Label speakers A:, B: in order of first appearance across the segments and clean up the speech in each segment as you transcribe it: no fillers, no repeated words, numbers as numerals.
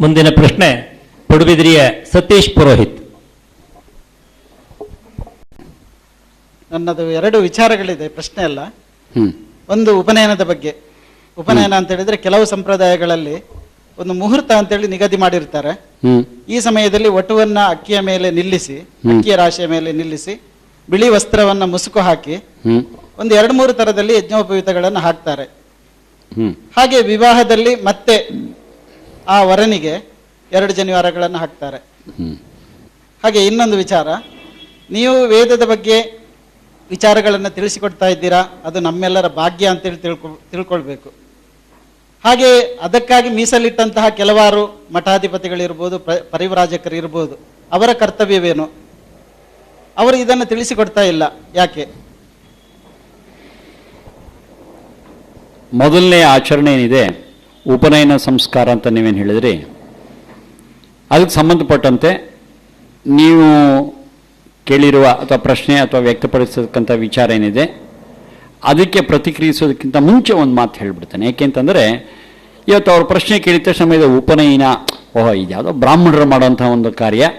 A: ಮುಂದಿನ ಪ್ರಶ್ನೆ ಪಡುಬಿದ್ರಿಯ ಸತೀಶ್ ಪುರೋಹಿತ್.
B: ನನ್ನದು ಎರಡು ವಿಚಾರಗಳಿದೆ, ಪ್ರಶ್ನೆ ಅಲ್ಲ. ಒಂದು ಉಪನಯನದ ಬಗ್ಗೆ. ಉಪನಯನ ಅಂತ ಹೇಳಿದ್ರೆ ಕೆಲವು ಸಂಪ್ರದಾಯಗಳಲ್ಲಿ ಒಂದು ಮುಹೂರ್ತ ಅಂತೇಳಿ ನಿಗದಿ ಮಾಡಿರ್ತಾರೆ. ಈ ಸಮಯದಲ್ಲಿ ವಟುವನ್ನ ಅಕ್ಕಿಯ ಮೇಲೆ ನಿಲ್ಲಿಸಿ, ಅಕ್ಕಿಯ ರಾಶಿಯ ಮೇಲೆ ನಿಲ್ಲಿಸಿ, ಬಿಳಿ ವಸ್ತ್ರವನ್ನ ಮುಸುಕು ಹಾಕಿ ಒಂದು 2-3 ತರದಲ್ಲಿ ಯಜ್ಞೋಪವೀತಗಳನ್ನು ಹಾಕ್ತಾರೆ. ಹಾಗೆ ವಿವಾಹದಲ್ಲಿ ಮತ್ತೆ ಆ ವರನಿಗೆ 2 ಜನಿವಾರಗಳನ್ನು ಹಾಕ್ತಾರೆ. ಹಾಗೆ ಇನ್ನೊಂದು ವಿಚಾರ, ನೀವು ವೇದದ ಬಗ್ಗೆ ವಿಚಾರಗಳನ್ನು ತಿಳಿಸಿಕೊಡ್ತಾ ಇದ್ದೀರಾ, ಅದು ನಮ್ಮೆಲ್ಲರ ಭಾಗ್ಯ ಅಂತೇಳಿ ತಿಳ್ಕೊಳ್ಬೇಕು. ಹಾಗೆ ಅದಕ್ಕಾಗಿ ಮೀಸಲಿಟ್ಟಂತಹ ಕೆಲವಾರು ಮಠಾಧಿಪತಿಗಳಿರ್ಬೋದು, ಪರಿವ್ರಾಜಕರು ಇರ್ಬೋದು, ಅವರ ಕರ್ತವ್ಯವೇನು? ಅವರು ಇದನ್ನು ತಿಳಿಸಿಕೊಡ್ತಾ ಇಲ್ಲ, ಯಾಕೆ?
C: ಮೊದಲನೇ ಆಚರಣೆ ಏನಿದೆ ಉಪನಯನ ಸಂಸ್ಕಾರ ಅಂತ ನೀವೇನು ಹೇಳಿದ್ರಿ, ಅದಕ್ಕೆ ಸಂಬಂಧಪಟ್ಟಂತೆ ನೀವು ಕೇಳಿರುವ ಅಥವಾ ಪ್ರಶ್ನೆ ಅಥವಾ ವ್ಯಕ್ತಪಡಿಸತಕ್ಕಂಥ ವಿಚಾರ ಏನಿದೆ ಅದಕ್ಕೆ ಪ್ರತಿಕ್ರಿಯಿಸೋದಕ್ಕಿಂತ ಮುಂಚೆ ಒಂದು ಮಾತು ಹೇಳಿಬಿಡ್ತೇನೆ. ಏಕೆಂತಂದರೆ ಇವತ್ತು ಅವ್ರ ಪ್ರಶ್ನೆ ಕೇಳಿದ ಸಮಯದ ಉಪನಯನ, ಇದ್ಯಾವುದೋ ಬ್ರಾಹ್ಮಣರು ಮಾಡೋಂಥ ಒಂದು ಕಾರ್ಯ,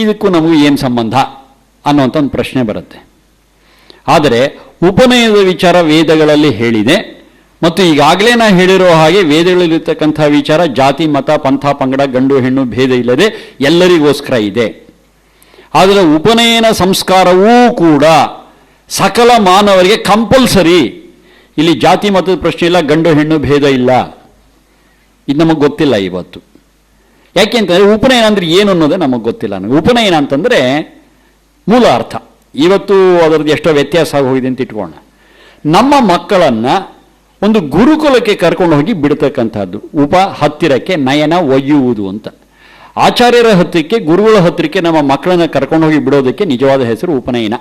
C: ಇದಕ್ಕೂ ನಮಗೂ ಏನು ಸಂಬಂಧ ಅನ್ನೋಂಥ ಒಂದು ಪ್ರಶ್ನೆ ಬರುತ್ತೆ. ಆದರೆ ಉಪನಯನದ ವಿಚಾರ ವೇದಗಳಲ್ಲಿ ಹೇಳಿದೆ, ಮತ್ತು ಈಗಾಗಲೇ ನಾನು ಹೇಳಿರೋ ಹಾಗೆ ವೇದಗಳಲ್ಲಿರ್ತಕ್ಕಂಥ ವಿಚಾರ ಜಾತಿ ಮತ ಪಂಥ ಪಂಗಡ ಗಂಡು ಹೆಣ್ಣು ಭೇದ ಇಲ್ಲದೆ ಎಲ್ಲರಿಗೋಸ್ಕರ ಇದೆ. ಆದರೆ ಉಪನಯನ ಸಂಸ್ಕಾರವೂ ಕೂಡ ಸಕಲ ಮಾನವರಿಗೆ ಕಂಪಲ್ಸರಿ. ಇಲ್ಲಿ ಜಾತಿ ಮತದ ಪ್ರಶ್ನೆ ಇಲ್ಲ, ಗಂಡು ಹೆಣ್ಣು ಭೇದ ಇಲ್ಲ. ಇದು ನಮಗೆ ಗೊತ್ತಿಲ್ಲ ಇವತ್ತು. ಯಾಕೆಂತಂದರೆ ಉಪನಯನ ಅಂದರೆ ಏನು ಅನ್ನೋದೇ ನಮಗೆ ಗೊತ್ತಿಲ್ಲ. ಉಪನಯನ ಅಂತಂದರೆ ಮೂಲ ಅರ್ಥ ಇವತ್ತು ಅದರದ್ದು ಎಷ್ಟೋ ವ್ಯತ್ಯಾಸ ಆಗೋಗಿದೆ ಅಂತ ಇಟ್ಕೋಣ. ನಮ್ಮ ಮಕ್ಕಳನ್ನು ಒಂದು ಗುರುಕುಲಕ್ಕೆ ಕರ್ಕೊಂಡು ಹೋಗಿ ಬಿಡ್ತಕ್ಕಂಥದ್ದು. ಹತ್ತಿರಕ್ಕೆ ನಯನ ಒಯ್ಯುವುದು ಅಂತ. ಆಚಾರ್ಯರ ಹತ್ತಿರಕ್ಕೆ, ಗುರುಗಳ ಹತ್ತಿರಕ್ಕೆ ನಮ್ಮ ಮಕ್ಕಳನ್ನ ಕರ್ಕೊಂಡು ಹೋಗಿ ಬಿಡೋದಕ್ಕೆ ನಿಜವಾದ ಹೆಸರು ಉಪನಯನ.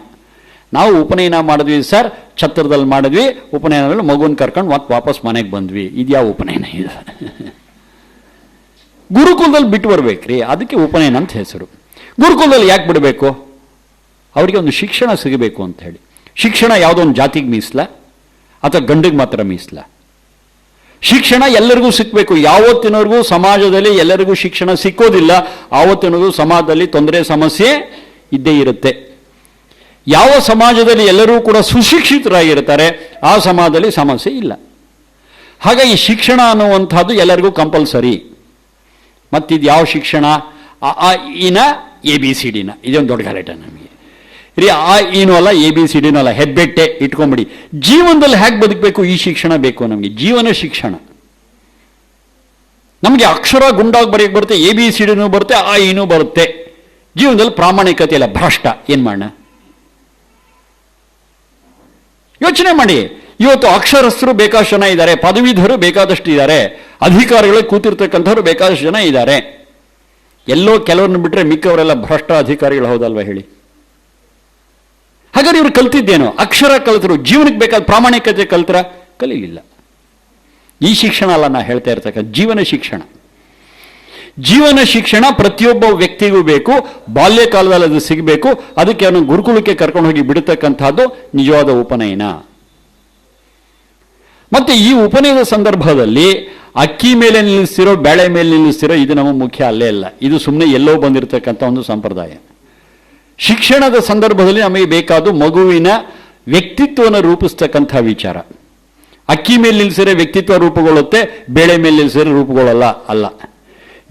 C: ನಾವು ಉಪನಯನ ಮಾಡಿದ್ವಿ ಸರ್, ಛತ್ರದಲ್ಲಿ ಮಾಡಿದ್ವಿ, ಉಪನಯನದಲ್ಲಿ ಮಗುವನ್ನು ಕರ್ಕೊಂಡು ಮತ್ತೆ ವಾಪಸ್ ಮನೆಗೆ ಬಂದ್ವಿ. ಇದ್ಯಾವ ಉಪನಯನ ಇದು? ಗುರುಕುಲದಲ್ಲಿ ಬಿಟ್ಟು ಬರ್ಬೇಕ್ರಿ, ಅದಕ್ಕೆ ಉಪನಯನ ಅಂತ ಹೆಸರು. ಗುರುಕುಲದಲ್ಲಿ ಯಾಕೆ ಬಿಡಬೇಕು? ಅವರಿಗೆ ಒಂದು ಶಿಕ್ಷಣ ಸಿಗಬೇಕು ಅಂತ ಹೇಳಿ. ಶಿಕ್ಷಣ ಯಾವುದೋ ಒಂದು ಜಾತಿಗೆ ಮೀಸಲ ಅಥವಾ ಗಂಡಿಗೆ ಮಾತ್ರ ಮೀಸಲ? ಶಿಕ್ಷಣ ಎಲ್ಲರಿಗೂ ಸಿಕ್ಕಬೇಕು. ಯಾವತ್ತಿನವರೆಗೂ ಸಮಾಜದಲ್ಲಿ ಎಲ್ಲರಿಗೂ ಶಿಕ್ಷಣ ಸಿಕ್ಕೋದಿಲ್ಲ, ಆವತ್ತಿನವರೆಗೂ ಸಮಾಜದಲ್ಲಿ ತೊಂದರೆ ಸಮಸ್ಯೆ ಇದ್ದೇ ಇರುತ್ತೆ. ಯಾವ ಸಮಾಜದಲ್ಲಿ ಎಲ್ಲರೂ ಕೂಡ ಸುಶಿಕ್ಷಿತರಾಗಿರ್ತಾರೆ ಆ ಸಮಾಜದಲ್ಲಿ ಸಮಸ್ಯೆ ಇಲ್ಲ. ಹಾಗಾಗಿ ಶಿಕ್ಷಣ ಅನ್ನುವಂಥದ್ದು ಎಲ್ಲರಿಗೂ ಕಂಪಲ್ಸರಿ. ಮತ್ತಿದು ಯಾವ ಶಿಕ್ಷಣ? ಇನ ABCD ಇದೊಂದು ದೊಡ್ಡ ಗಲಾಟೆ ನಮಗೆ. ಏನೂ ಅಲ್ಲ, ABCD ಅಲ್ಲ, ಹೆಬ್ಬೆಟ್ಟೆ ಇಟ್ಕೊಂಬಿಡಿ. ಜೀವನದಲ್ಲಿ ಹೇಗೆ ಬದುಕಬೇಕು ಈ ಶಿಕ್ಷಣ ಬೇಕು ನಮಗೆ. ಜೀವನ ಶಿಕ್ಷಣ. ನಮಗೆ ಅಕ್ಷರ ಗುಂಡಾಗಿ ಬರೆಯಕ್ಕೆ ಬರುತ್ತೆ, ABCD ಬರುತ್ತೆ, ಏನೂ ಬರುತ್ತೆ. ಜೀವನದಲ್ಲಿ ಪ್ರಾಮಾಣಿಕತೆ ಇಲ್ಲ, ಭ್ರಷ್ಟ. ಏನು ಮಾಡೋಣ? ಯೋಚನೆ ಮಾಡಿ. ಇವತ್ತು ಅಕ್ಷರಸ್ಥರು ಬೇಕಾದಷ್ಟು ಜನ ಇದ್ದಾರೆ, ಪದವೀಧರು ಬೇಕಾದಷ್ಟು ಇದ್ದಾರೆ, ಅಧಿಕಾರಿಗಳು ಕೂತಿರ್ತಕ್ಕಂಥವ್ರು ಬೇಕಾದಷ್ಟು ಜನ ಇದ್ದಾರೆ. ಎಲ್ಲೋ ಕೆಲವ್ರನ್ನ ಬಿಟ್ಟರೆ ಮಿಕ್ಕವರೆಲ್ಲ ಭ್ರಷ್ಟ ಅಧಿಕಾರಿಗಳು, ಹೌದಲ್ವ ಹೇಳಿ? ಹಾಗಾದ್ರೆ ಇವರು ಕಲ್ತಿದ್ದೇನೋ? ಅಕ್ಷರ ಕಲಿತರು, ಜೀವನಕ್ಕೆ ಬೇಕಾದ ಪ್ರಾಮಾಣಿಕತೆ ಕಲ್ತರ? ಕಲೀಲಿಲ್ಲ. ಈ ಶಿಕ್ಷಣ ಅಲ್ಲ ನಾ ಹೇಳ್ತಾ ಇರ್ತಕ್ಕಂಥ ಜೀವನ ಶಿಕ್ಷಣ. ಜೀವನ ಶಿಕ್ಷಣ ಪ್ರತಿಯೊಬ್ಬ ವ್ಯಕ್ತಿಗೂ ಬೇಕು. ಬಾಲ್ಯಕಾಲದಲ್ಲಿ ಅದು ಸಿಗಬೇಕು. ಅದಕ್ಕೆ ಅವನು ಗುರುಕುಲಕ್ಕೆ ಕರ್ಕೊಂಡು ಹೋಗಿ ಬಿಡತಕ್ಕಂಥದ್ದು ನಿಜವಾದ ಉಪನಯನ. ಮತ್ತೆ ಈ ಉಪನಯನದ ಸಂದರ್ಭದಲ್ಲಿ ಅಕ್ಕಿ ಮೇಲೆ ನಿಲ್ಲಿಸ್ತಿರೋ, ಬೇಳೆ ಮೇಲೆ ನಿಲ್ಲಿಸ್ತಿರೋ, ಇದು ನಮ್ಮ ಮುಖ್ಯ ಅಲ್ಲೇ ಅಲ್ಲ. ಇದು ಸುಮ್ಮನೆ ಎಲ್ಲೋ ಬಂದಿರತಕ್ಕಂಥ ಒಂದು ಸಂಪ್ರದಾಯ. ಶಿಕ್ಷಣದ ಸಂದರ್ಭದಲ್ಲಿ ನಮಗೆ ಬೇಕಾದ ಮಗುವಿನ ವ್ಯಕ್ತಿತ್ವವನ್ನು ರೂಪಿಸ್ತಕ್ಕಂಥ ವಿಚಾರ. ಅಕ್ಕಿ ಮೇಲೆ ನಿಲ್ಲಿಸಿರೋ ವ್ಯಕ್ತಿತ್ವ ರೂಪುಗೊಳ್ಳುತ್ತೆ, ಬೇಳೆ ಮೇಲೆ ನಿಲ್ಲಿಸಿರೋ ರೂಪುಗೊಳ್ಳಲ್ಲ. ಅಲ್ಲ,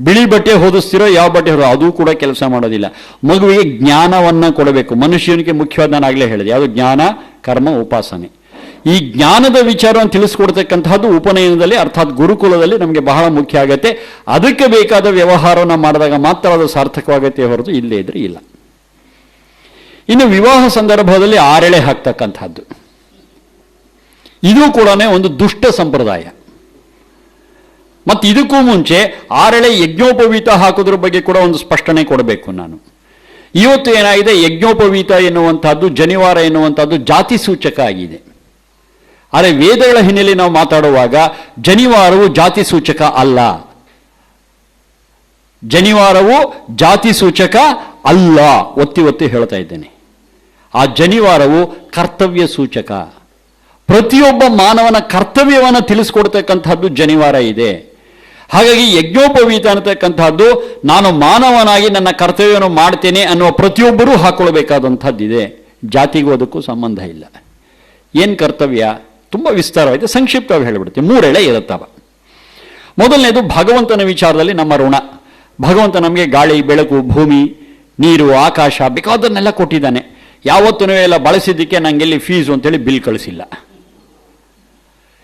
C: ಬಿಳಿ ಬಟ್ಟೆ ಹೊದಿಸ್ತಿರೋ, ಯಾವ ಬಟ್ಟೆ ಅದು ಕೂಡ ಕೆಲಸ ಮಾಡೋದಿಲ್ಲ. ಮಗುವಿಗೆ ಜ್ಞಾನವನ್ನು ಕೊಡಬೇಕು. ಮನುಷ್ಯನಿಗೆ ಮುಖ್ಯವಾದ ನಾನು ಆಗಲೇ ಹೇಳಿದೆ, ಯಾವುದು? ಜ್ಞಾನ, ಕರ್ಮ, ಉಪಾಸನೆ. ಈ ಜ್ಞಾನದ ವಿಚಾರವನ್ನು ತಿಳಿಸ್ಕೊಡ್ತಕ್ಕಂಥದ್ದು ಉಪನಯನದಲ್ಲಿ, ಅರ್ಥಾತ್ ಗುರುಕುಲದಲ್ಲಿ ನಮಗೆ ಬಹಳ ಮುಖ್ಯ ಆಗುತ್ತೆ. ಅದಕ್ಕೆ ಬೇಕಾದ ವ್ಯವಹಾರವನ್ನು ಮಾಡಿದಾಗ ಮಾತ್ರ ಅದು ಸಾರ್ಥಕವಾಗತ್ತೆ, ಹೊರತು ಇಲ್ಲೇ ಇದ್ರೆ ಇಲ್ಲ. ಇನ್ನು ವಿವಾಹ ಸಂದರ್ಭದಲ್ಲಿ ಆರೆಳೆ ಹಾಕ್ತಕ್ಕಂಥದ್ದು, ಇದು ಕೂಡ ಒಂದು ದುಷ್ಟ ಸಂಪ್ರದಾಯ. ಮತ್ತು ಇದಕ್ಕೂ ಮುಂಚೆ ಆರೆಳೆ ಯಜ್ಞೋಪವೀತ ಹಾಕೋದ್ರ ಬಗ್ಗೆ ಕೂಡ ಒಂದು ಸ್ಪಷ್ಟನೆ ಕೊಡಬೇಕು ನಾನು. ಇವತ್ತು ಏನಾಗಿದೆ, ಯಜ್ಞೋಪವೀತ ಎನ್ನುವಂಥದ್ದು, ಜನಿವಾರ ಎನ್ನುವಂಥದ್ದು ಜಾತಿ ಸೂಚಕ ಆಗಿದೆ. ಆದರೆ ವೇದಗಳ ಹಿನ್ನೆಲೆ ನಾವು ಮಾತಾಡುವಾಗ ಜನಿವಾರವು ಜಾತಿ ಸೂಚಕ ಅಲ್ಲ. ಜನಿವಾರವು ಜಾತಿ ಸೂಚಕ ಅಲ್ಲ, ಒತ್ತಿ ಒತ್ತಿ ಹೇಳ್ತಾ ಇದ್ದೇನೆ. ಆ ಜನಿವಾರವು ಕರ್ತವ್ಯ ಸೂಚಕ. ಪ್ರತಿಯೊಬ್ಬ ಮಾನವನ ಕರ್ತವ್ಯವನ್ನು ತಿಳಿಸ್ಕೊಡ್ತಕ್ಕಂಥದ್ದು ಜನಿವಾರ ಇದೆ. ಹಾಗಾಗಿ ಯಜ್ಞೋಪವೀತ ಅನ್ನತಕ್ಕಂಥದ್ದು ನಾನು ಮಾನವನಾಗಿ ನನ್ನ ಕರ್ತವ್ಯವನ್ನು ಮಾಡ್ತೇನೆ ಅನ್ನುವ ಪ್ರತಿಯೊಬ್ಬರೂ ಹಾಕೊಳ್ಬೇಕಾದಂಥದ್ದಿದೆ. ಜಾತಿಗೂ ಅದಕ್ಕೂ ಸಂಬಂಧ ಇಲ್ಲ. ಏನು ಕರ್ತವ್ಯ? ತುಂಬ ವಿಸ್ತಾರವಾಗಿದೆ, ಸಂಕ್ಷಿಪ್ತವಾಗಿ ಹೇಳಿಬಿಡ್ತೀವಿ. 3 ಎಳೆ ಇರುತ್ತವ. ಮೊದಲನೇದು ಭಗವಂತನ ವಿಚಾರದಲ್ಲಿ ನಮ್ಮ ಋಣ. ಭಗವಂತ ನಮಗೆ ಗಾಳಿ, ಬೆಳಕು, ಭೂಮಿ, ನೀರು, ಆಕಾಶ ಬೇಕಾದನ್ನೆಲ್ಲ ಕೊಟ್ಟಿದ್ದಾನೆ. ಯಾವತ್ತೂ ಎಲ್ಲ ಬಳಸಿದ್ದಕ್ಕೆ ನನಗೆಲ್ಲಿ ಫೀಸು ಅಂತೇಳಿ ಬಿಲ್ ಕಳಿಸಿಲ್ಲ.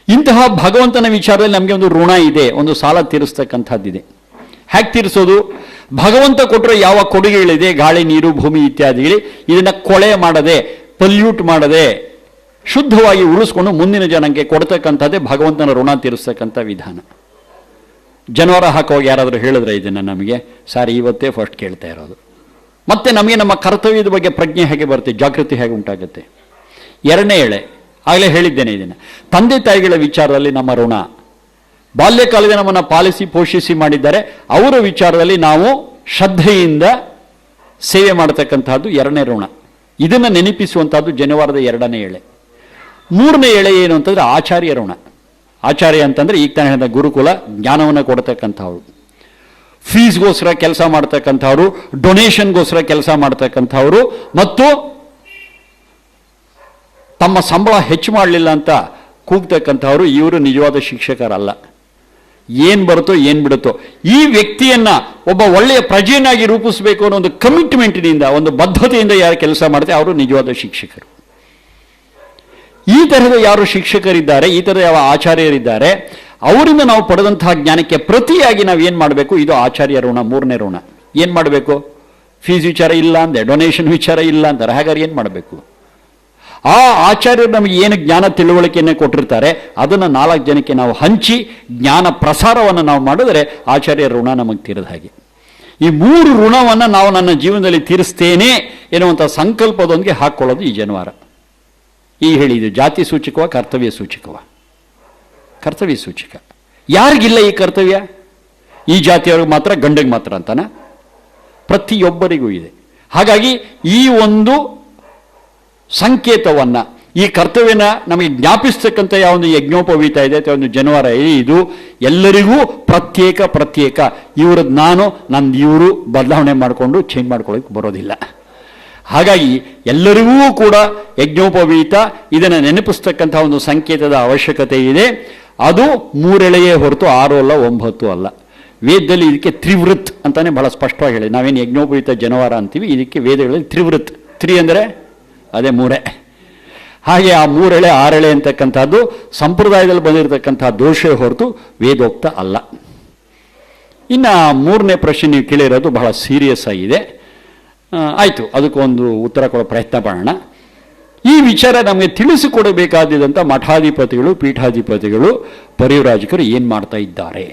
C: ಇಂತಹ ಭಗವಂತನ ವಿಚಾರದಲ್ಲಿ ನಮಗೆ ಒಂದು ಋಣ ಇದೆ, ಒಂದು ಸಾಲ ತೀರಿಸ್ತಕ್ಕಂಥದ್ದಿದೆ. ಹೇಗೆ ತೀರಿಸೋದು? ಭಗವಂತ ಕೊಟ್ಟರೆ ಯಾವ ಕೊಡುಗೆಗಳಿದೆ, ಗಾಳಿ, ನೀರು, ಭೂಮಿ ಇತ್ಯಾದಿಗಳು, ಇದನ್ನು ಕೊಳೆ ಮಾಡದೆ, ಪಲ್ಯೂಟ್ ಮಾಡದೆ, ಶುದ್ಧವಾಗಿ ಉಳಿಸ್ಕೊಂಡು ಮುಂದಿನ ಜನಕ್ಕೆ ಕೊಡ್ತಕ್ಕಂಥದ್ದೇ ಭಗವಂತನ ಋಣ ತೀರಿಸ್ತಕ್ಕಂಥ ವಿಧಾನ. ಜನವರ ಹಾಕುವಾಗ ಯಾರಾದರೂ ಹೇಳಿದ್ರೆ ಇದನ್ನು ನಮಗೆ, ಸಾರಿ ಇವತ್ತೇ ಫಸ್ಟ್ ಕೇಳ್ತಾ ಇರೋದು. ಮತ್ತೆ ನಮಗೆ ನಮ್ಮ ಕರ್ತವ್ಯದ ಬಗ್ಗೆ ಪ್ರಜ್ಞೆ ಹೇಗೆ ಬರುತ್ತೆ, ಜಾಗೃತಿ ಹೇಗೆ ಉಂಟಾಗುತ್ತೆ? 2ನೇ ಎಳೆ ಆಗಲೇ ಹೇಳಿದ್ದೇನೆ ಇದನ್ನು. ತಂದೆ ತಾಯಿಗಳ ವಿಚಾರದಲ್ಲಿ ನಮ್ಮ ಋಣ. ಬಾಲ್ಯಕಾಲದಲ್ಲಿ ನಮ್ಮನ್ನು ಪಾಲಿಸಿ ಪೋಷಿಸಿ ಮಾಡಿದ್ದಾರೆ, ಅವರ ವಿಚಾರದಲ್ಲಿ ನಾವು ಶ್ರದ್ಧೆಯಿಂದ ಸೇವೆ ಮಾಡತಕ್ಕಂಥದ್ದು 2ನೇ ಋಣ. ಇದನ್ನು ನೆನಪಿಸುವಂಥದ್ದು ಜನವಾರದ 2ನೇ ಎಳೆ. 3ನೇ ಎಳೆ ಏನು ಅಂತಂದರೆ ಆಚಾರ್ಯ ಋಣ. ಆಚಾರ್ಯ ಅಂತಂದರೆ ಈಗ ತಾನೇ ಹೇಳಿದ ಗುರುಕುಲ, ಜ್ಞಾನವನ್ನು ಕೊಡ್ತಕ್ಕಂಥವ್ರು, ಫೀಸ್ಗೋಸ್ಕರ ಕೆಲಸ ಮಾಡ್ತಕ್ಕಂಥವ್ರು, ಡೊನೇಷನ್ಗೋಸ್ಕರ ಕೆಲಸ ಮಾಡ್ತಕ್ಕಂಥವ್ರು, ಮತ್ತು ತಮ್ಮ ಸಂಬಳ ಹೆಚ್ಚು ಮಾಡಲಿಲ್ಲ ಅಂತ ಕೂಗ್ತಕ್ಕಂಥವ್ರು, ಇವರು ನಿಜವಾದ ಶಿಕ್ಷಕರಲ್ಲ. ಏನು ಬರುತ್ತೋ ಏನು ಬಿಡುತ್ತೋ, ಈ ವ್ಯಕ್ತಿಯನ್ನ ಒಬ್ಬ ಒಳ್ಳೆಯ ಪ್ರಜೆಯನ್ನಾಗಿ ರೂಪಿಸಬೇಕು ಅನ್ನೋ ಒಂದು ಕಮಿಟ್ಮೆಂಟ್ನಿಂದ, ಒಂದು ಬದ್ಧತೆಯಿಂದ ಯಾರು ಕೆಲಸ ಮಾಡ್ತಾರೆ ಅವರು ನಿಜವಾದ ಶಿಕ್ಷಕರು. ಈ ತರಹದ ಯಾರು ಶಿಕ್ಷಕರಿದ್ದಾರೆ, ಈ ತರಹದ ಯಾವ ಆಚಾರ್ಯರಿದ್ದಾರೆ, ಅವರಿಂದ ನಾವು ಪಡೆದಂತಹ ಜ್ಞಾನಕ್ಕೆ ಪ್ರತಿಯಾಗಿ ನಾವು ಏನು ಮಾಡಬೇಕು? ಇದು ಆಚಾರ್ಯ ಋಣ, 3ನೇ ಋಣ. ಏನು ಮಾಡಬೇಕು? ಫೀಸ್ ವಿಚಾರ ಇಲ್ಲ ಅಂದೆ, ಡೊನೇಷನ್ ವಿಚಾರ ಇಲ್ಲ ಅಂತಾರೆ. ಹಾಗಾದ್ರೆ ಏನು ಮಾಡಬೇಕು? ಆ ಆಚಾರ್ಯರು ನಮಗೆ ಏನು ಜ್ಞಾನ ತಿಳುವಳಿಕೆಯನ್ನು ಕೊಟ್ಟಿರ್ತಾರೆ ಅದನ್ನು 4 ಜನಕ್ಕೆ ನಾವು ಹಂಚಿ ಜ್ಞಾನ ಪ್ರಸಾರವನ್ನು ನಾವು ಮಾಡಿದ್ರೆ ಆಚಾರ್ಯ ಋಣ ನಮಗೆ ತೀರದ ಹಾಗೆ. ಈ 3 ಋಣವನ್ನು ನಾವು ನನ್ನ ಜೀವನದಲ್ಲಿ ತೀರಿಸ್ತೇನೆ ಎನ್ನುವಂಥ ಸಂಕಲ್ಪದೊಂದಿಗೆ ಹಾಕ್ಕೊಳ್ಳೋದು ಈ ಜನವಾರ. ಈ ಹೇಳಿದ್ದು ಜಾತಿ ಸೂಚಕವ, ಕರ್ತವ್ಯ ಸೂಚಕವ? ಕರ್ತವ್ಯ ಸೂಚಕ. ಯಾರಿಗಿಲ್ಲ ಈ ಕರ್ತವ್ಯ? ಈ ಜಾತಿಯವ್ರಿಗೆ ಮಾತ್ರ, ಗಂಡಿಗೆ ಮಾತ್ರ ಅಂತಾನ? ಪ್ರತಿಯೊಬ್ಬರಿಗೂ ಇದೆ. ಹಾಗಾಗಿ ಈ ಒಂದು ಸಂಕೇತವನ್ನು, ಈ ಕರ್ತವ್ಯನ ನಮಗೆ ಜ್ಞಾಪಿಸ್ತಕ್ಕಂಥ ಯಾವೊಂದು ಯಜ್ಞೋಪವೀತ ಇದೆ ಅಥವಾ ಒಂದು ಜನವಾರ ಇದೆ, ಇದು ಎಲ್ಲರಿಗೂ ಪ್ರತ್ಯೇಕ. ಇವ್ರದ್ದು ನಾನು, ನಂದು ಇವರು ಬದಲಾವಣೆ ಮಾಡಿಕೊಂಡು ಚೇಂಜ್ ಮಾಡ್ಕೊಳ್ಳೋಕೆ ಬರೋದಿಲ್ಲ. ಹಾಗಾಗಿ ಎಲ್ಲರಿಗೂ ಕೂಡ ಯಜ್ಞೋಪವೀತ ಇದನ್ನು ನೆನಪಿಸ್ತಕ್ಕಂಥ ಒಂದು ಸಂಕೇತದ ಅವಶ್ಯಕತೆ ಇದೆ. ಅದು 3 ಎಳೆಯೇ ಹೊರತು 6 ಅಲ್ಲ, 9 ಅಲ್ಲ. ವೇದದಲ್ಲಿ ಇದಕ್ಕೆ ತ್ರಿವೃತ್ ಅಂತಾನೆ ಬಹಳ ಸ್ಪಷ್ಟವಾಗಿ ಹೇಳಿ. ನಾವೇನು ಯಜ್ಞೋಪವೀತ ಜನವಾರ ಅಂತೀವಿ, ಇದಕ್ಕೆ ವೇದಗಳಲ್ಲಿ ತ್ರಿವೃತ್. 3 ಅಂದರೆ ಅದೇ 3. ಹಾಗೆ ಆ 3 ಎಳೆ 6 ಎಳೆ ಅಂತಕ್ಕಂಥದ್ದು ಸಂಪ್ರದಾಯದಲ್ಲಿ ಬಂದಿರತಕ್ಕಂಥ ದೋಷ ಹೊರತು ವೇದೋಕ್ತ ಅಲ್ಲ. ಇನ್ನು 3ನೇ ಪ್ರಶ್ನೆ ನೀವು ಕೇಳಿರೋದು ಬಹಳ ಸೀರಿಯಸ್ ಆಗಿದೆ. ಆಯಿತು, ಅದಕ್ಕೊಂದು ಉತ್ತರ ಕೊಡೋ ಪ್ರಯತ್ನ ಮಾಡೋಣ. ಈ ವಿಚಾರ ನಮಗೆ ತಿಳಿಸಿಕೊಡಬೇಕಾದಂಥ ಮಠಾಧಿಪತಿಗಳು, ಪೀಠಾಧಿಪತಿಗಳು, ಪರಿವ್ರಾಜಕರು ಏನು ಮಾಡ್ತಾ ಇದ್ದಾರೆ?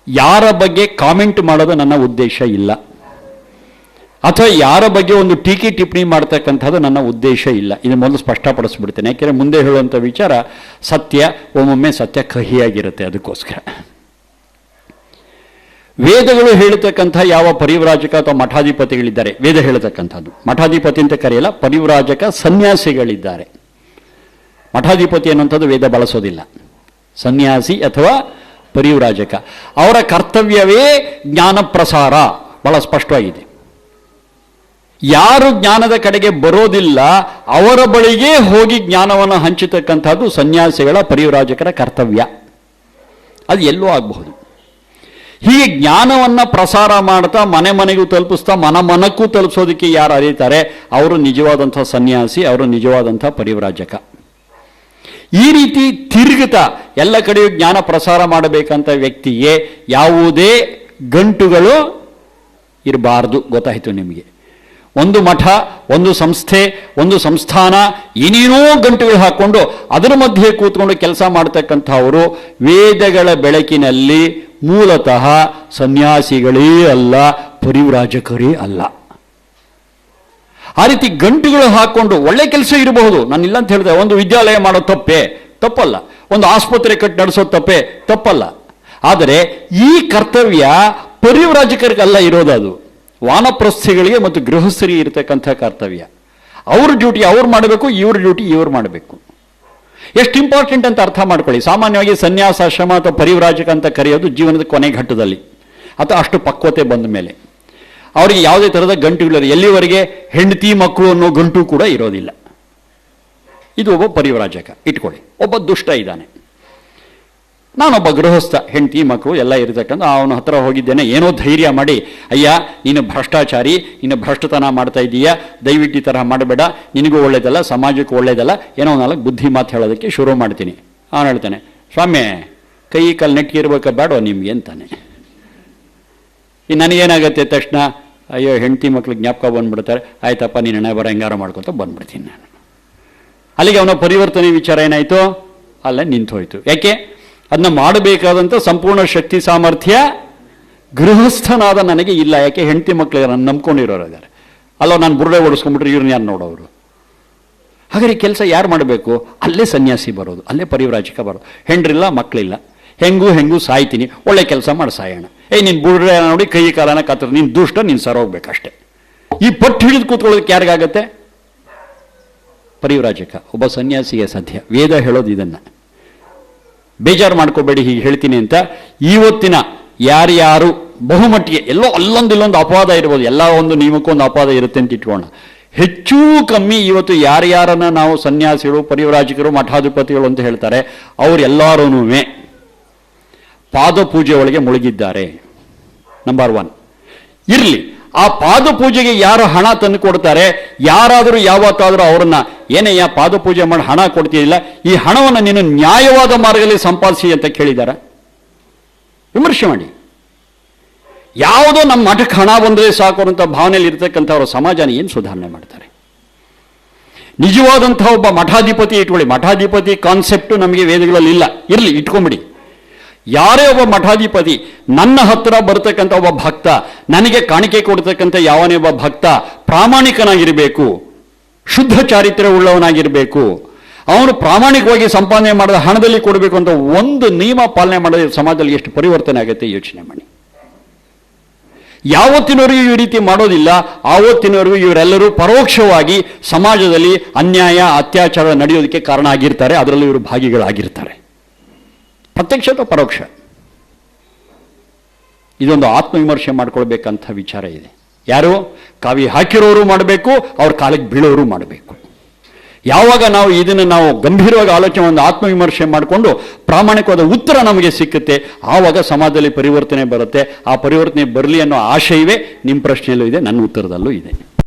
C: ಯಾರ ಬಗ್ಗೆ ಕಾಮೆಂಟ್ ಮಾಡೋದು ನನ್ನ ಉದ್ದೇಶ ಇಲ್ಲ, ಅಥವಾ ಯಾರ ಬಗ್ಗೆ ಒಂದು ಟೀಕೆ ಟಿಪ್ಪಣಿ ಮಾಡ್ತಕ್ಕಂಥದ್ದು ನನ್ನ ಉದ್ದೇಶ ಇಲ್ಲ. ಇದು ಮೊದಲು ಸ್ಪಷ್ಟಪಡಿಸ್ಬಿಡ್ತೇನೆ. ಯಾಕೆಂದರೆ ಮುಂದೆ ಹೇಳುವಂಥ ವಿಚಾರ ಸತ್ಯ, ಒಮ್ಮೊಮ್ಮೆ ಸತ್ಯ ಕಹಿಯಾಗಿರುತ್ತೆ. ಅದಕ್ಕೋಸ್ಕರ ವೇದಗಳು ಹೇಳ್ತಕ್ಕಂಥ ಯಾವ ಪರಿವ್ರಾಜಕ ಅಥವಾ ಮಠಾಧಿಪತಿಗಳಿದ್ದಾರೆ, ವೇದ ಹೇಳ್ತಕ್ಕಂಥದ್ದು ಮಠಾಧಿಪತಿ ಅಂತ ಕರೆಯಲ್ಲ, ಪರಿವ್ರಾಜಕ ಸನ್ಯಾಸಿಗಳಿದ್ದಾರೆ. ಮಠಾಧಿಪತಿ ಅನ್ನುವಂಥದ್ದು ವೇದ ಬಳಸೋದಿಲ್ಲ. ಸನ್ಯಾಸಿ ಅಥವಾ ಪರಿವ್ರಾಜಕ, ಅವರ ಕರ್ತವ್ಯವೇ ಜ್ಞಾನ ಪ್ರಸಾರ. ಬಹಳ ಸ್ಪಷ್ಟವಾಗಿದೆ. ಯಾರು ಜ್ಞಾನದ ಕಡೆಗೆ ಬರೋದಿಲ್ಲ ಅವರ ಬಳಿಗೆ ಹೋಗಿ ಜ್ಞಾನವನ್ನು ಹಂಚತಕ್ಕಂಥದ್ದು ಸನ್ಯಾಸಿಗಳ, ಪರಿವ್ರಾಜಕರ ಕರ್ತವ್ಯ. ಅದು ಎಲ್ಲೂ ಆಗಬಹುದು. ಹೀಗೆ ಜ್ಞಾನವನ್ನು ಪ್ರಸಾರ ಮಾಡ್ತಾ ಮನೆ ಮನೆಗೂ ತಲುಪಿಸ್ತಾ ಮನಕ್ಕೂ ತಲುಪಿಸೋದಕ್ಕೆ ಯಾರು ಅರಿತಾರೆ ಅವರು ನಿಜವಾದಂಥ ಸನ್ಯಾಸಿ, ಅವರು ನಿಜವಾದಂಥ ಪರಿವ್ರಾಜಕ. ಈ ರೀತಿ ತಿರುಗುತ್ತಾ ಎಲ್ಲ ಕಡೆಯೂ ಜ್ಞಾನ ಪ್ರಸಾರ ಮಾಡಬೇಕಂತ ವ್ಯಕ್ತಿಗೆ ಯಾವುದೇ ಗಂಟುಗಳು ಇರಬಾರ್ದು. ಗೊತ್ತಾಯಿತು ನಿಮಗೆ? ಒಂದು ಮಠ, ಒಂದು ಸಂಸ್ಥೆ, ಒಂದು ಸಂಸ್ಥಾನ, ಏನೇನೋ ಗಂಟುಗಳು ಹಾಕ್ಕೊಂಡು ಅದರ ಮಧ್ಯೆ ಕೂತ್ಕೊಂಡು ಕೆಲಸ ಮಾಡ್ತಕ್ಕಂಥವರು ವೇದಗಳ ಬೆಳಕಿನಲ್ಲಿ ಮೂಲತಃ ಸನ್ಯಾಸಿಗಳೇ ಅಲ್ಲ, ಪರಿವ್ರಾಜಕರೇ ಅಲ್ಲ. ಆ ರೀತಿ ಗಂಟುಗಳು ಹಾಕ್ಕೊಂಡು ಒಳ್ಳೆ ಕೆಲಸ ಇರಬಹುದು, ನಾನು ಇಲ್ಲ ಅಂತ ಹೇಳಿದೆ. ಒಂದು ವಿದ್ಯಾಲಯ ಮಾಡೋ ತಪ್ಪಲ್ಲ. ಒಂದು ಆಸ್ಪತ್ರೆ ಕಟ್ಟಿ ನಡೆಸೋ ತಪ್ಪಲ್ಲ. ಆದರೆ ಈ ಕರ್ತವ್ಯ ಪರಿವ್ರಾಜಕರಿಗಲ್ಲ ಇರೋದು. ಅದು ವಾನಪ್ರಸ್ಥಿಗಳಿಗೆ ಮತ್ತು ಗೃಹಸ್ಥರಿಗೆ ಇರತಕ್ಕಂಥ ಕರ್ತವ್ಯ. ಅವ್ರ ಡ್ಯೂಟಿ ಅವ್ರು ಮಾಡಬೇಕು, ಇವ್ರ ಡ್ಯೂಟಿ ಇವ್ರು ಮಾಡಬೇಕು. ಎಷ್ಟು ಇಂಪಾರ್ಟೆಂಟ್ ಅಂತ ಅರ್ಥ ಮಾಡ್ಕೊಳ್ಳಿ. ಸಾಮಾನ್ಯವಾಗಿ ಸನ್ಯಾಸಾಶ್ರಮ ಅಥವಾ ಪರಿವ್ರಾಜಕ ಅಂತ ಕರೆಯೋದು ಜೀವನದ ಕೊನೆ ಘಟ್ಟದಲ್ಲಿ ಅಥವಾ ಅಷ್ಟು ಪಕ್ವತೆ ಬಂದ ಮೇಲೆ. ಅವರಿಗೆ ಯಾವುದೇ ಥರದ ಗಂಟುಗಳಿಲ್ಲ, ಎಲ್ಲಿವರೆಗೆ ಹೆಂಡತಿ ಮಕ್ಕಳು ಅನ್ನೋ ಗಂಟು ಕೂಡ ಇರೋದಿಲ್ಲ. ಇದು ಒಬ್ಬ ಪರಿವ್ರಾಜಕ ಇಟ್ಕೊಳ್ಳಿ. ಒಬ್ಬ ದುಷ್ಟ ಇದ್ದಾನೆ, ನಾನೊಬ್ಬ ಗೃಹಸ್ಥ, ಹೆಂಡತಿ ಮಕ್ಕಳು ಎಲ್ಲ ಇರತಕ್ಕಂಥ ಅವನ ಹತ್ರ ಹೋಗಿದ್ದೇನೆ, ಏನೋ ಧೈರ್ಯ ಮಾಡಿ, ಅಯ್ಯ ನೀನು ಭ್ರಷ್ಟಾಚಾರಿ, ನೀನು ಭ್ರಷ್ಟತನ ಮಾಡ್ತಾ ಇದ್ದೀಯಾ, ದಯವಿಟ್ಟು ಈ ತರಹ ಮಾಡಬೇಡ, ನಿನಗೂ ಒಳ್ಳೇದಲ್ಲ, ಸಮಾಜಕ್ಕೂ ಒಳ್ಳೇದಲ್ಲ, ಏನೋ ನಾಲ್ಕು ಬುದ್ಧಿ ಮಾತು ಹೇಳೋದಕ್ಕೆ ಶುರು ಮಾಡ್ತೀನಿ. ಅವನು ಹೇಳ್ತಾನೆ, ಸ್ವಾಮಿ ಕೈ ಕಾಲು ನೆಟ್ಟಿರ್ಬೇಕಾ ಬೇಡೋ ನಿಮ್ಗೆ ಅಂತಾನೆ. ಈ ನನಗೇನಾಗತ್ತೆ ತಕ್ಷಣ, ಅಯ್ಯೋ ಹೆಂಡತಿ ಮಕ್ಳಿಗೆ ಜ್ಞಾಪಕ ಬಂದ್ಬಿಡ್ತಾರೆ, ಆಯ್ತಪ್ಪ ನೀನು ಹಣೆ ಬರ ಹೆಂಗಾರ ಮಾಡ್ಕೊತ ಬಂದ್ಬಿಡ್ತೀನಿ ನಾನು. ಅಲ್ಲಿಗೆ ಅವನ ಪರಿವರ್ತನೆ ವಿಚಾರ ಏನಾಯಿತು, ಅಲ್ಲೇ ನಿಂತು ಹೋಯ್ತು. ಯಾಕೆ? ಅದನ್ನ ಮಾಡಬೇಕಾದಂಥ ಸಂಪೂರ್ಣ ಶಕ್ತಿ ಸಾಮರ್ಥ್ಯ ಗೃಹಸ್ಥನಾದ ನನಗೆ ಇಲ್ಲ. ಯಾಕೆ? ಹೆಂಡತಿ ಮಕ್ಕಳಿಗೆ ನಾನು ನಂಬ್ಕೊಂಡಿರೋರು ಇದ್ದಾರೆ. ಅಲ್ಲೋ ನಾನು ಬುರುಡೆ ಓಡಿಸ್ಕೊಂಡ್ಬಿಟ್ರೆ ಇವ್ರನ್ನ ಯಾರು ನೋಡೋರು? ಹಾಗಾದ್ರೆ ಕೆಲಸ ಯಾರು ಮಾಡಬೇಕು? ಅಲ್ಲೇ ಸನ್ಯಾಸಿ ಬರೋದು, ಅಲ್ಲೇ ಪರಿವ್ರಾಜಕ ಬರೋದು. ಹೆಂಡ್ರಿಲ್ಲ ಮಕ್ಕಳಿಲ್ಲ, ಹೆಂಗೂ ಸಾಯ್ತೀನಿ, ಒಳ್ಳೆ ಕೆಲಸ ಮಾಡಿ ಸಾಯೋಣ. ನೀನು ಬುರುಡೆ ನೋಡಿ ಕೈ ಕಾಲನ ಕತ್ರ, ನೀನು ದುಷ್ಟ, ನೀನು ಸರೋಗ್ಬೇಕಷ್ಟೆ. ಈ ಪಟ್ಟು ಹಿಡಿದು ಕೂತ್ಕೊಳ್ಳೋದಕ್ಕೆ ಯಾರಿಗಾಗತ್ತೆ? ಪರಿವ್ರಾಜಕ, ಒಬ್ಬ ಸನ್ಯಾಸಿಗೆ ಸಾಧ್ಯ. ವೇದ ಹೇಳೋದು ಇದನ್ನ. ಬೇಜಾರು ಮಾಡ್ಕೋಬೇಡಿ ಹೀಗೆ ಹೇಳ್ತೀನಿ ಅಂತ. ಇವತ್ತಿನ ಯಾರ್ಯಾರು ಬಹುಮಟ್ಟಿಗೆ ಎಲ್ಲೋ ಇಲ್ಲೊಂದು ಅಪವಾದ ಇರ್ಬೋದು, ಎಲ್ಲ ಒಂದು ನಿಯಮಕ್ಕೊಂದು ಅಪವಾದ ಇರುತ್ತೆ ಅಂತ ಇಟ್ಕೋಣ. ಹೆಚ್ಚು ಕಮ್ಮಿ ಇವತ್ತು ಯಾರ್ಯಾರನ್ನ ನಾವು ಸನ್ಯಾಸಿಗಳು, ಪರಿವ್ರಾಜಕರು, ಮಠಾಧಿಪತಿಗಳು ಅಂತ ಹೇಳ್ತಾರೆ, ಅವರೆಲ್ಲರೂ ಪಾದ ಪೂಜೆ ಒಳಗೆ ಮುಳುಗಿದ್ದಾರೆ. ನಂಬರ್ 1 ಇರಲಿ. ಆ ಪಾದ ಪೂಜೆಗೆ ಯಾರು ಹಣ ತಂದು ಕೊಡ್ತಾರೆ, ಯಾರಾದರೂ ಯಾವತ್ತಾದರೂ ಅವರನ್ನ ಏನಯ್ಯ ಪಾದ ಪೂಜೆ ಮಾಡಿ ಹಣ ಕೊಡ್ತೀಯಿಲ್ಲ, ಈ ಹಣವನ್ನು ನೀನು ನ್ಯಾಯವಾದ ಮಾರ್ಗದಲ್ಲಿ ಸಂಪಾದಿಸಿ ಅಂತ ಕೇಳಿದಾರ? ವಿಮರ್ಶೆ ಮಾಡಿ. ಯಾವುದೋ ನಮ್ಮ ಮಠಕ್ಕೆ ಹಣ ಬಂದರೆ ಸಾಕು ಅಂತ ಭಾವನೆಯಲ್ಲಿ ಇರ್ತಕ್ಕಂಥವ್ರ ಸಮಾಜನ ಏನು ಸುಧಾರಣೆ ಮಾಡ್ತಾರೆ? ನಿಜವಾದಂತಹ ಒಬ್ಬ ಮಠಾಧಿಪತಿ ಇಟ್ಕೊಳ್ಳಿ. ಮಠಾಧಿಪತಿ ಕಾನ್ಸೆಪ್ಟು ನಮಗೆ ವೇದಗಳಲ್ಲಿ ಇಲ್ಲ, ಇರಲಿ, ಇಟ್ಕೊಂಬಿಡಿ. ಯಾರೇ ಒಬ್ಬ ಮಠಾಧಿಪತಿ ನನ್ನ ಹತ್ರ ಬರ್ತಕ್ಕಂಥ ಒಬ್ಬ ಭಕ್ತ, ನನಗೆ ಕಾಣಿಕೆ ಕೊಡ್ತಕ್ಕಂಥ ಯಾವನೇ ಒಬ್ಬ ಭಕ್ತ ಪ್ರಾಮಾಣಿಕನಾಗಿರಬೇಕು, ಶುದ್ಧ ಚಾರಿತ್ರ್ಯ ಉಳ್ಳವನಾಗಿರಬೇಕು, ಅವನು ಪ್ರಾಮಾಣಿಕವಾಗಿ ಸಂಪಾದನೆ ಮಾಡಿದ ಹಣದಲ್ಲಿ ಕೊಡಬೇಕು ಅಂತ ಒಂದು ನಿಯಮ ಪಾಲನೆ ಮಾಡಿದ್ರೆ ಸಮಾಜದಲ್ಲಿ ಎಷ್ಟು ಪರಿವರ್ತನೆ ಆಗುತ್ತೆ ಯೋಚನೆ ಮಾಡಿ. ಯಾವತ್ತಿನವರೆಗೂ ಈ ರೀತಿ ಮಾಡೋದಿಲ್ಲ, ಆವತ್ತಿನವರೆಗೂ ಇವರೆಲ್ಲರೂ ಪರೋಕ್ಷವಾಗಿ ಸಮಾಜದಲ್ಲಿ ಅನ್ಯಾಯ ಅತ್ಯಾಚಾರ ನಡೆಯೋದಕ್ಕೆ ಕಾರಣ ಆಗಿರ್ತಾರೆ, ಅದರಲ್ಲೂ ಇವರು ಭಾಗಿಗಳಾಗಿರ್ತಾರೆ, ಪ್ರತ್ಯಕ್ಷ ಅಥವಾ ಪರೋಕ್ಷ. ಇದೊಂದು ಆತ್ಮವಿಮರ್ಶೆ ಮಾಡ್ಕೊಳ್ಬೇಕಂತ ವಿಚಾರ ಇದೆ. ಯಾರು? ಕಾವಿ ಹಾಕಿರೋರು ಮಾಡಬೇಕು, ಅವ್ರ ಕಾಲಿಗೆ ಬೀಳೋರು ಮಾಡಬೇಕು. ಯಾವಾಗ ನಾವು ಇದನ್ನು ನಾವು ಗಂಭೀರವಾಗಿ ಆಲೋಚನೆ, ಒಂದು ಆತ್ಮವಿಮರ್ಶೆ ಮಾಡಿಕೊಂಡು ಪ್ರಾಮಾಣಿಕವಾದ ಉತ್ತರ ನಮಗೆ ಸಿಕ್ಕುತ್ತೆ, ಆವಾಗ ಸಮಾಜದಲ್ಲಿ ಪರಿವರ್ತನೆ ಬರುತ್ತೆ. ಆ ಪರಿವರ್ತನೆ ಬರಲಿ ಅನ್ನೋ ಆಶಯವೇ ನಿಮ್ಮ ಪ್ರಶ್ನೆಯಲ್ಲೂ ಇದೆ, ನನ್ನ ಉತ್ತರದಲ್ಲೂ ಇದೆ.